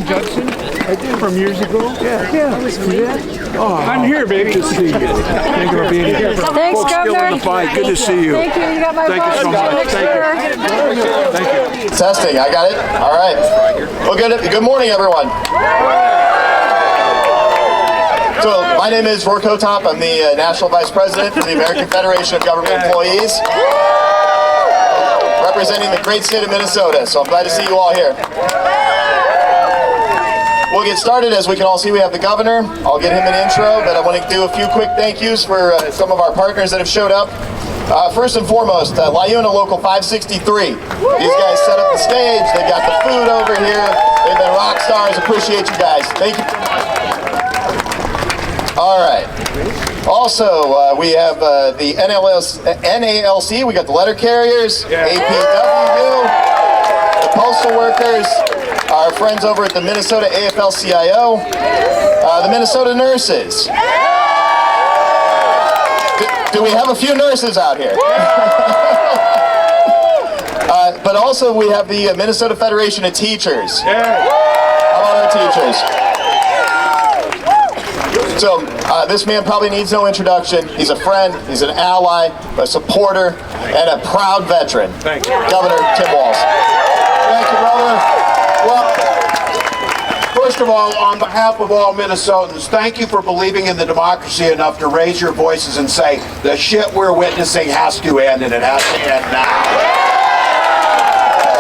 Judson? I did. From years ago? Yeah. See that? Oh, I'm here, baby. Good to see you. Thank you for being here. Thanks, Folks Governor. still in the fight. Good to see you. Thank you. You got my Thank you vote. so much. Next Thank year. you. Thank you. Testing, I got it. All right. Well, good morning, everyone. So, my name is Roy Kotop. I'm the National Vice President for the American Federation of Government Employees, representing the great state of Minnesota. So I'm glad to see you all here. We'll get started. As we can all see, we have the governor. I'll get him an intro, but I want to do a few quick thank yous for some of our partners that have showed up. First and foremost, Liuna Local 563. These guys set up the stage. They got the food over here. They've been rock stars. Appreciate you guys. Thank you so much. All right. Also, we have the NALC. We got the letter carriers, APW, the postal workers, our friends over at the Minnesota AFL-CIO, the Minnesota nurses. Do we have a few nurses out here? But also we have the Minnesota Federation of Teachers. How about our teachers? So this man probably needs no introduction. He's a friend, he's an ally, a supporter, and a proud veteran. Thank you. Governor Tim Walz. Thank you, brother. Well, first of all, on behalf of all Minnesotans, thank you for believing in the democracy enough to raise your voices and say the shit we're witnessing has to end, and it has to end now.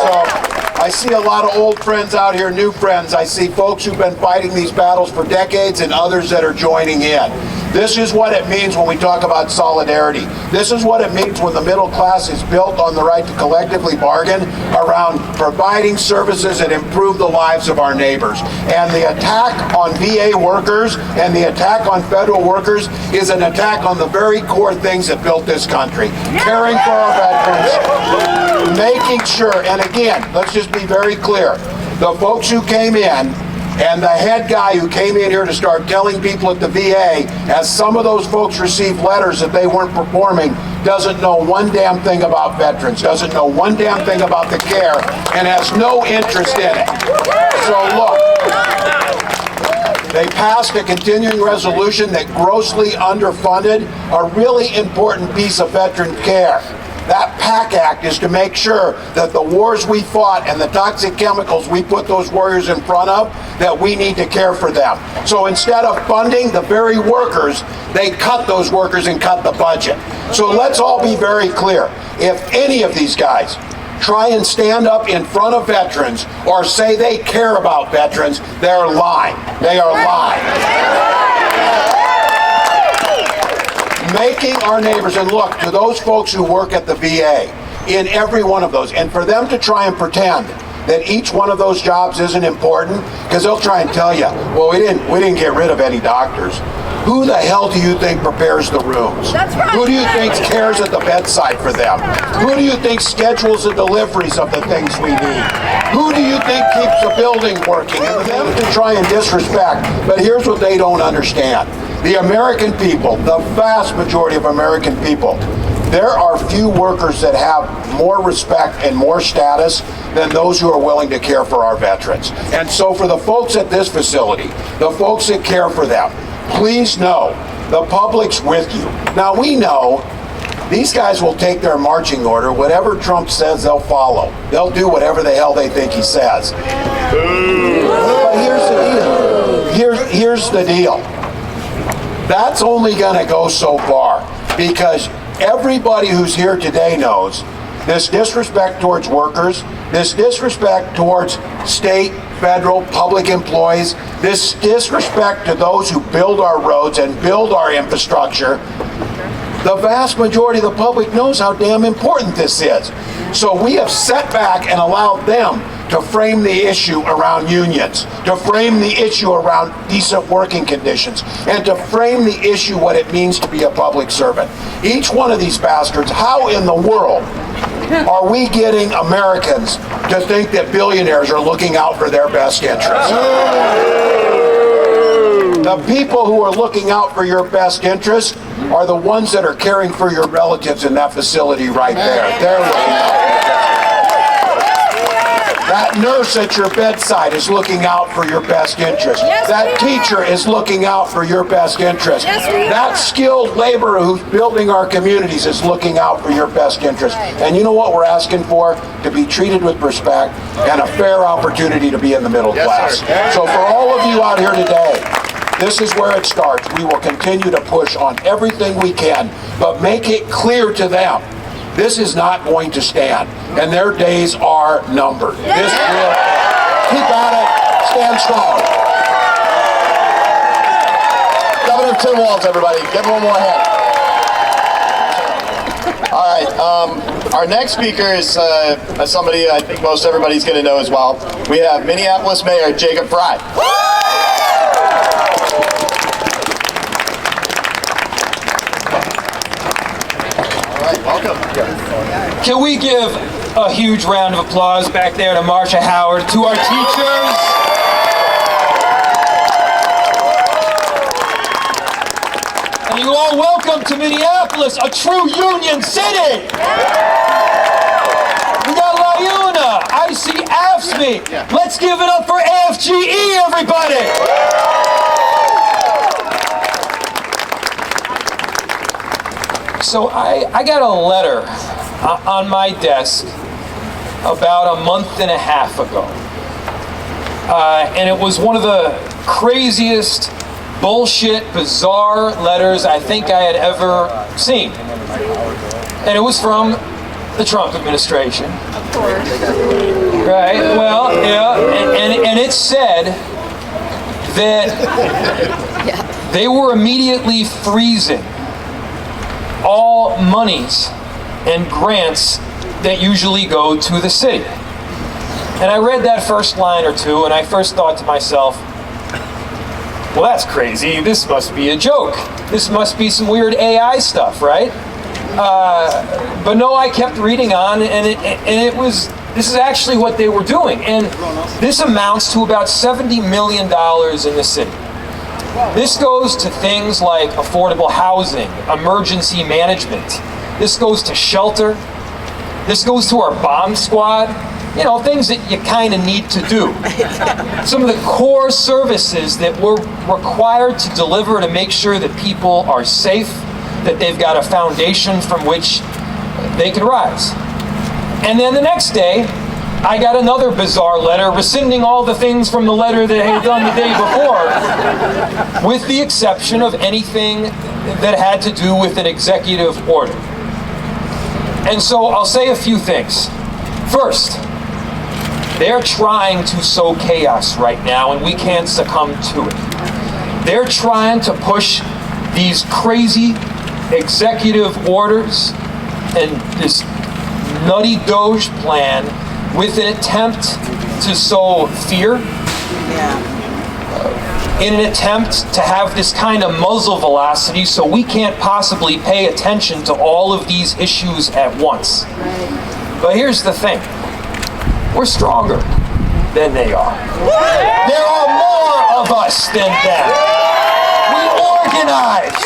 So I see a lot of old friends out here, new friends. I see folks who've been fighting these battles for decades and others that are joining in. This is what it means when we talk about solidarity. This is what it means when the middle class is built on the right to collectively bargain around providing services that improve the lives of our neighbors. And the attack on VA workers and the attack on federal workers is an attack on the very core things that built this country. Caring for our veterans, making sure, and again, let's just be very clear, the folks who came in and the head guy who came in here to start telling people at the VA, as some of those folks received letters that they weren't performing, doesn't know one damn thing about veterans, doesn't know one damn thing about the care, and has no interest in it. So look, they passed a continuing resolution that grossly underfunded a really important piece of veteran care. That PAC Act is to make sure that the wars we fought and the toxic chemicals we put those warriors in front of, that we need to care for them. So instead of funding the very workers, they cut those workers and cut the budget. So let's all be very clear. If any of these guys try and stand up in front of veterans or say they care about veterans, they're lying. They are lying. Making our neighbors, and look, to those folks who work at the VA, in every one of those, and for them to try and pretend that each one of those jobs isn't important, because they'll try and tell you, well, we didn't get rid of any doctors. Who the hell do you think prepares the rooms? That's right. Who do you think cares at the bedside for them? Who do you think schedules the deliveries of the things we need? Who do you think keeps the building working? And them to try and disrespect, but here's what they don't understand. The American people, the vast majority of American people, there are few workers that have more respect and more status than those who are willing to care for our veterans. And so for the folks at this facility, the folks that care for them, please know the public's with you. Now we know these guys will take their marching order. Whatever Trump says, they'll follow. They'll do whatever the hell they think he says. But here's the deal. Here's the deal. That's only going to go so far, because everybody who's here today knows this disrespect towards workers, this disrespect towards state, federal, public employees, this disrespect to those who build our roads and build our infrastructure. The vast majority of the public knows how damn important this is. So we have sat back and allowed them to frame the issue around unions, to frame the issue around decent working conditions, and to frame the issue what it means to be a public servant. Each one of these bastards, how in the world are we getting Americans to think that billionaires are looking out for their best interests? The people who are looking out for your best interests are the ones that are caring for your relatives in that facility right there. They're looking out. That nurse at your bedside is looking out for your best interest. That teacher is looking out for your best interest. That skilled laborer who's building our communities is looking out for your best interest. And you know what we're asking for? To be treated with respect and a fair opportunity to be in the middle class. So for all of you out here today, this is where it starts. We will continue to push on everything we can, but make it clear to them, this is not going to stand, and their days are numbered. This will keep at it, stand strong. Governor Tim Walz, everybody. Give him one more hand. All right, our next speaker is somebody I think most everybody's going to know as well. We have Minneapolis Mayor Jacob Frey. Can we give a huge round of applause back there to Marsha Howard, to our teachers? And you all welcome to Minneapolis, a true union city. We got LIUNA, I see AFSCME. Let's give it up for AFGE, everybody. So I got a letter on my desk about a month and a half ago. And it was one of the craziest, bullshit, bizarre letters I think I had ever seen. And it was from the Trump administration. Of course. Right, well, yeah, and it said that they were immediately freezing all monies and grants that usually go to the city. And I read that first line or two, and I first thought to myself, well, that's crazy. This must be a joke. This must be some weird AI stuff, right? But no, I kept reading on, and this is actually what they were doing. And this amounts to about $70 million in the city. This goes to things like affordable housing, emergency management. This goes to shelter. This goes to our bomb squad. You know, things that you kind of need to do. Some of the core services that we're required to deliver to make sure that people are safe, that they've got a foundation from which they can rise. And then the next day, I got another bizarre letter rescinding all the things from the letter that I had done the day before, with the exception of anything that had to do with an executive order. And so I'll say a few things. First, they're trying to sow chaos right now, and we can't succumb to it. They're trying to push these crazy executive orders and this nutty Doge plan with an attempt to sow fear, in an attempt to have this kind of muzzle velocity so we can't possibly pay attention to all of these issues at once. But here's the thing. We're stronger than they are. There are more of us than them. We organize.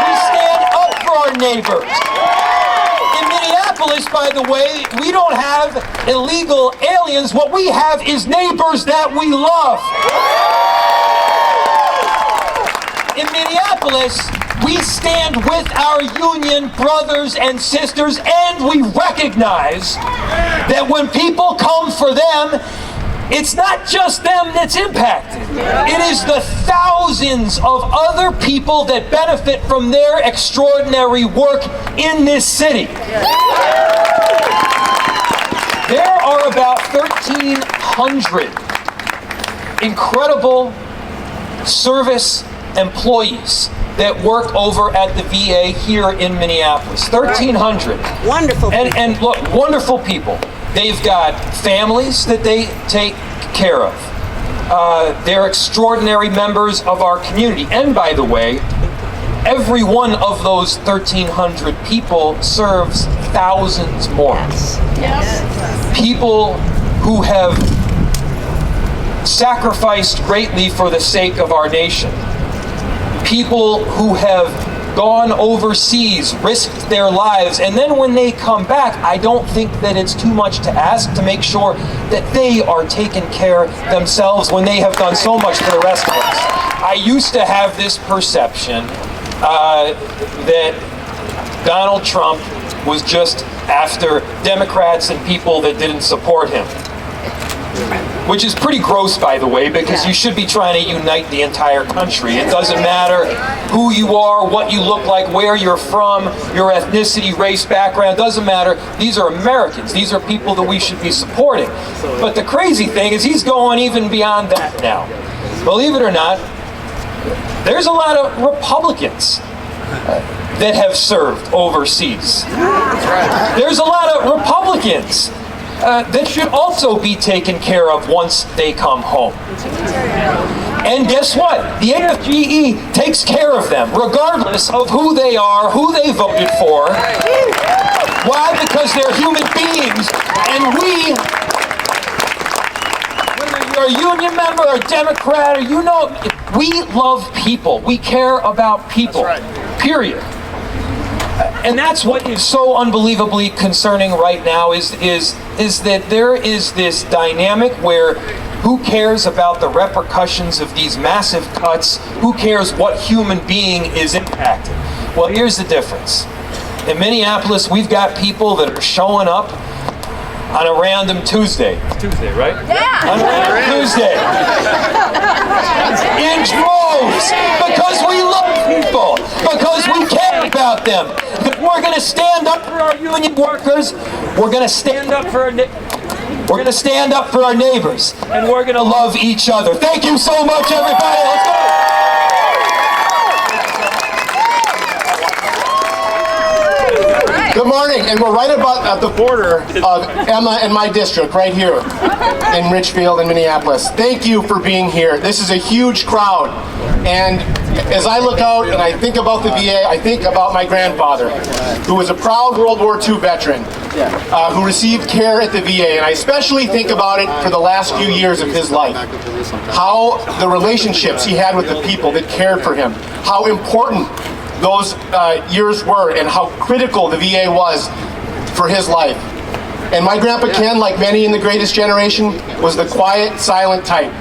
We stand up for our neighbors. In Minneapolis, by the way, we don't have illegal aliens. What we have is neighbors that we love. In Minneapolis, we stand with our union brothers and sisters, and we recognize that when people come for them, it's not just them that's impacted. It is the thousands of other people that benefit from their extraordinary work in this city. There are about 1,300 incredible service employees that work over at the VA here in Minneapolis. 1,300. Wonderful. And look, wonderful people. They've got families that they take care of. They're extraordinary members of our community. And by the way, every one of those 1,300 people serves thousands more. Yes. People who have sacrificed greatly for the sake of our nation. People who have gone overseas, risked their lives, and then when they come back, I don't think that it's too much to ask to make sure that they are taking care themselves when they have done so much for the rest of us. I used to have this perception that Donald Trump was just after Democrats and people that didn't support him. Which is pretty gross, by the way, because you should be trying to unite the entire country. It doesn't matter who you are, what you look like, where you're from, your ethnicity, race, background, doesn't matter. These are Americans. These are people that we should be supporting. But the crazy thing is he's going even beyond that now. Believe it or not, there's a lot of Republicans that have served overseas. There's a lot of Republicans that should also be taken care of once they come home. And guess what? The AFGE takes care of them, regardless of who they are, who they voted for. Why? Because they're human beings, and we, whether you're a union member, a Democrat, or we love people. We care about people, period. And that's what is so unbelievably concerning right now is that there is this dynamic where who cares about the repercussions of these massive cuts? Who cares what human being is impacted? Well, here's the difference. In Minneapolis, we've got people that are showing up on a random Tuesday. It's Tuesday, right? Yeah! On a random Tuesday. In droves. Because we love people. Because we care about them. We're going to stand up for our union workers. We're going to stand up for our neighbors. And we're going to love each other. Thank you so much, everybody. Let's go. Good morning, and we're right about at the border of Emma and my district, right here in Richfield and Minneapolis. Thank you for being here. This is a huge crowd, and as I look out and I think about the VA, I think about my grandfather, who was a proud World War II veteran, who received care at the VA, and I especially think about it for the last few years of his life. How the relationships he had with the people that cared for him, how important those years were, and how critical the VA was for his life. And my grandpa Ken, like many in the greatest generation, was the quiet, silent type.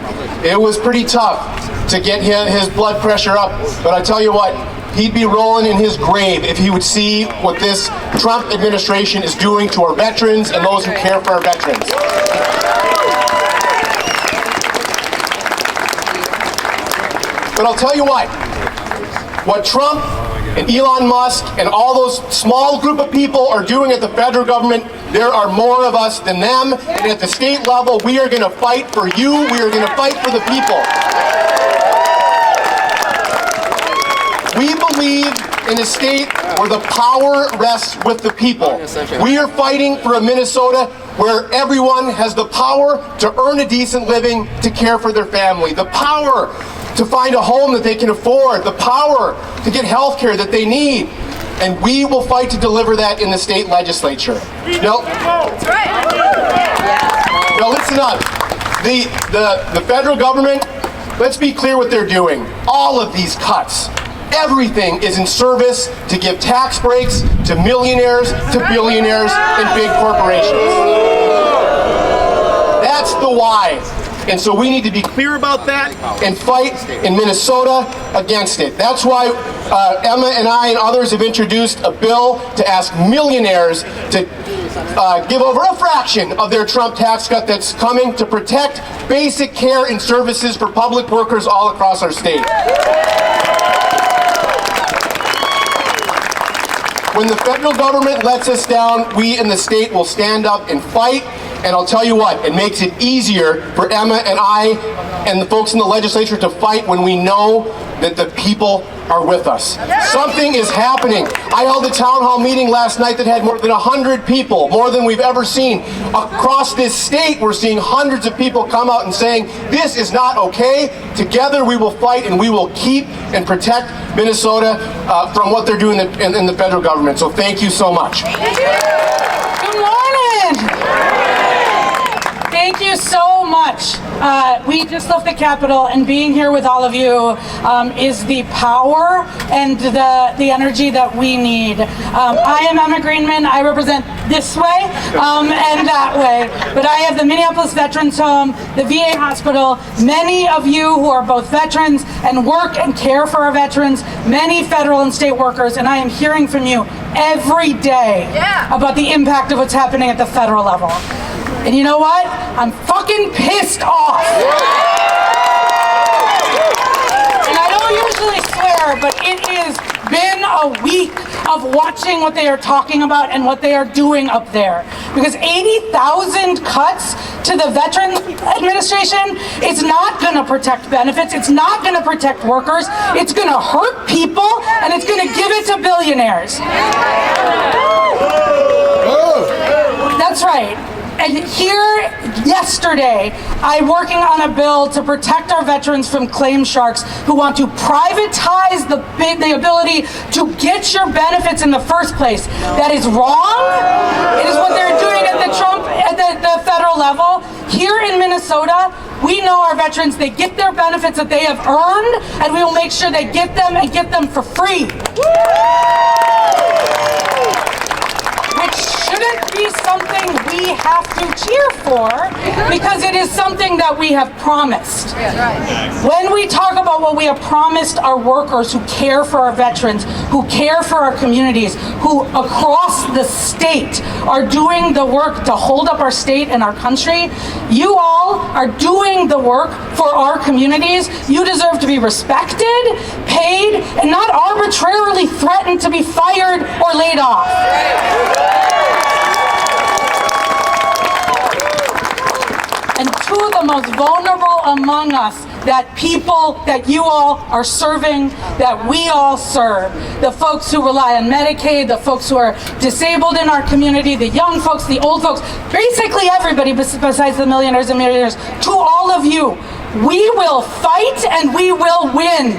It was pretty tough to get his blood pressure up, but I tell you what, he'd be rolling in his grave if he would see what this Trump administration is doing to our veterans and those who care for our veterans. But I'll tell you what Trump and Elon Musk and all those small group of people are doing at the federal government, there are more of us than them, and at the state level, we are going to fight for you, we are going to fight for the people. We believe in a state where the power rests with the people. We are fighting for a Minnesota where everyone has the power to earn a decent living, to care for their family, the power to find a home that they can afford, the power to get health care that they need. And we will fight to deliver that in the state legislature. Now, listen up. The federal government, let's be clear what they're doing. All of these cuts, everything is in service to give tax breaks to millionaires, to billionaires, and big corporations. That's the why. And so we need to be clear about that and fight in Minnesota against it. That's why Emma and I and others have introduced a bill to ask millionaires to give over a fraction of their Trump tax cut that's coming to protect basic care and services for public workers all across our state. When the federal government lets us down, we in the state will stand up and fight. And I'll tell you what, it makes it easier for Emma and I and the folks in the legislature to fight when we know that the people are with us. Something is happening. I held a town hall meeting last night that had more than 100 people, more than we've ever seen. Across this state, we're seeing hundreds of people come out and saying, this is not okay. Together we will fight and we will keep and protect Minnesota from what they're doing in the federal government. So thank you so much. Good morning. Thank you so much. We just left the Capitol, and being here with all of you is the power and the energy that we need. I am Emma Greenman. I represent this way and that way, but I have the Minneapolis Veterans Home, the VA hospital, many of you who are both veterans and work and care for our veterans, many federal and state workers, and I am hearing from you every day about the impact of what's happening at the federal level. And you know what? I'm fucking pissed off. And I don't usually swear, but it has been a week of watching what they are talking about and what they are doing up there. Because 80,000 cuts to the Veterans Administration is not going to protect benefits, it's not going to protect workers, it's going to hurt people, and it's going to give it to billionaires. That's right. And here, yesterday, I'm working on a bill to protect our veterans from claim sharks who want to privatize the ability to get your benefits in the first place. That is wrong. It is what they're doing at the federal level. Here in Minnesota, we know our veterans, they get their benefits that they have earned, and we will make sure they get them and get them for free. Which shouldn't be something we have to cheer for, because it is something that we have promised. When we talk about what we have promised our workers who care for our veterans, who care for our communities, who across the state are doing the work to hold up our state and our country, you all are doing the work for our communities. You deserve to be respected, paid, and not arbitrarily threatened to be fired or laid off. And two of the most vulnerable among us, that people that you all are serving, that we all serve, the folks who rely on Medicaid, the folks who are disabled in our community, the young folks, the old folks, basically everybody besides the millionaires and millionaires, to all of you, we will fight and we will win.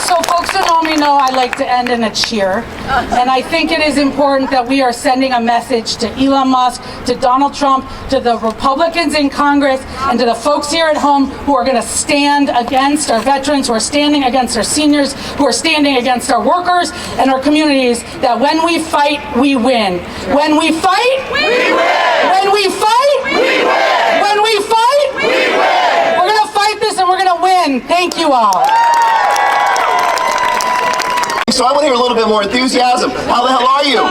So folks who know me know I like to end in a cheer, and I think it is important that we are sending a message to Elon Musk, to Donald Trump, to the Republicans in Congress, and to the folks here at home who are going to stand against our veterans, who are standing against our seniors, who are standing against our workers and our communities, that when we fight, we win. When we fight, we win. When we fight, we win. When we fight, we win. We're going to fight this and we're going to win. Thank you all. So I want to hear a little bit more enthusiasm. How the hell are you?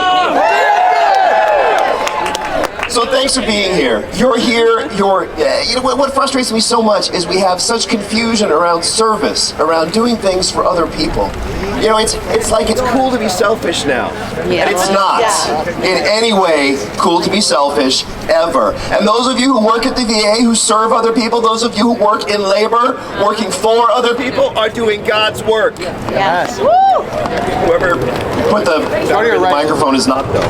So thanks for being here. You're here, you know what frustrates me so much is we have such confusion around service, around doing things for other people. You know, it's like it's cool to be selfish now. And it's not in any way cool to be selfish, ever. And those of you who work at the VA, who serve other people, those of you who work in labor, working for other people, are doing God's work. Yes. Whoever put the microphone is not though.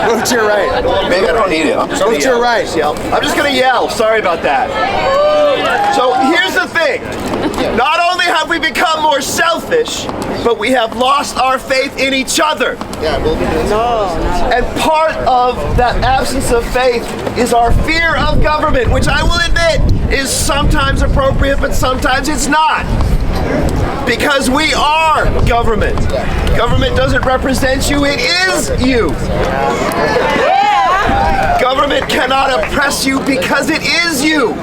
Go to your right. Maybe I don't need it. I'm just Go to your right. I'm just gonna yell. Sorry about that. So here's the thing. Not only have we become more selfish, but we have lost our faith in each other. And part of that absence of faith is our fear of government, which I will admit is sometimes appropriate, but sometimes it's not. Because we are government. Government doesn't represent you, it is you. Government cannot oppress you because it is you.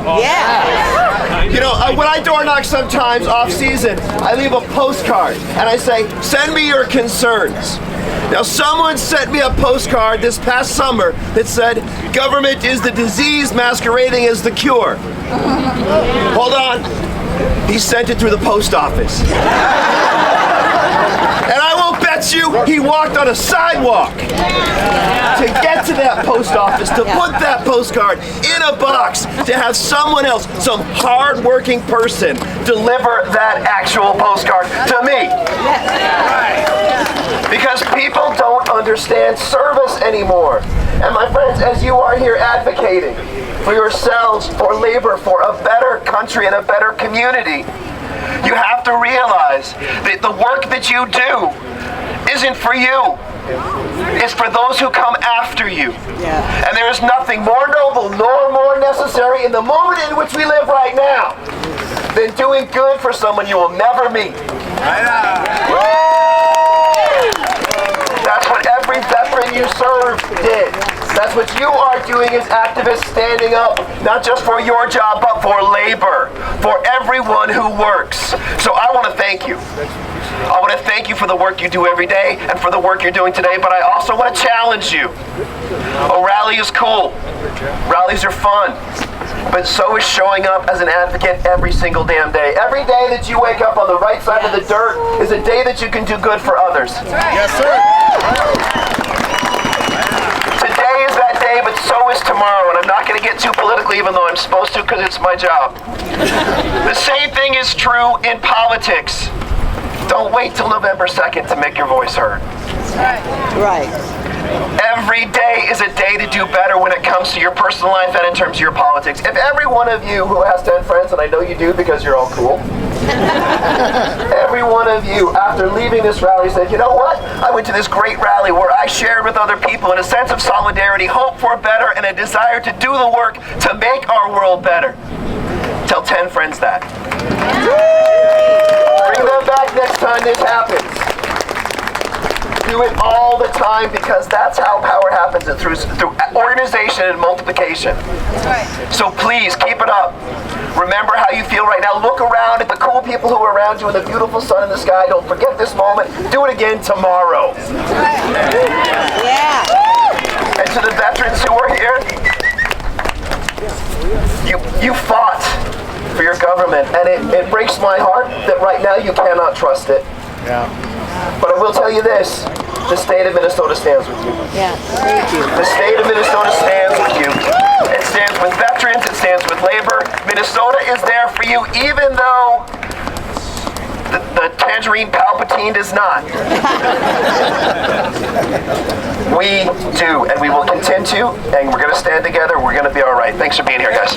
You know, when I door knock sometimes off season, I leave a postcard and I say, send me your concerns. Now someone sent me a postcard this past summer that said, government is the disease masquerading as the cure. Hold on. He sent it through the post office. And I will bet you he walked on a sidewalk to get to that post office, to put that postcard in a box, to have someone else, some hard-working person, deliver that actual postcard to me. Because people don't understand service anymore. And my friends, as you are here advocating for yourselves, for labor, for a better country and a better community, you have to realize that the work that you do isn't for you. It's for those who come after you. And there is nothing more noble nor more necessary in the moment in which we live right now than doing good for someone you will never meet. That's what every veteran you served did. That's what you are doing as activists, standing up, not just for your job, but for labor, for everyone who works. So I want to thank you. I want to thank you for the work you do every day and for the work you're doing today, but I also want to challenge you. A rally is cool. Rallies are fun. But so is showing up as an advocate every single damn day. Every day that you wake up on the right side of the dirt is a day that you can do good for others. Yes, sir. Today is that day, but so is tomorrow. And I'm not going to get too political, even though I'm supposed to, because it's my job. The same thing is true in politics. Don't wait till November 2nd to make your voice heard. Right. Every day is a day to do better when it comes to your personal life and in terms of your politics. If every one of you who has 10 friends, and I know you do because you're all cool, every one of you, after leaving this rally, said, you know what? I went to this great rally where I shared with other people in a sense of solidarity, hope for better, and a desire to do the work to make our world better. Tell 10 friends that. Bring them back next time this happens. Do it all the time, because that's how power happens, through organization and multiplication. So please keep it up. Remember how you feel right now. Look around at the cool people who are around you and the beautiful sun in the sky. Don't forget this moment. Do it again tomorrow. Yeah. And to the veterans who are here, you fought for your government, and it breaks my heart that right now you cannot trust it. Yeah. But I will tell you this, the state of Minnesota stands with you. Yeah. Thank you. The state of Minnesota stands with you. It stands with veterans, it stands with labor. Minnesota is there for you, even though the Tangerine Palpatine does not. We do, and we will continue, and we're going to stand together. We're going to be all right. Thanks for being here, guys.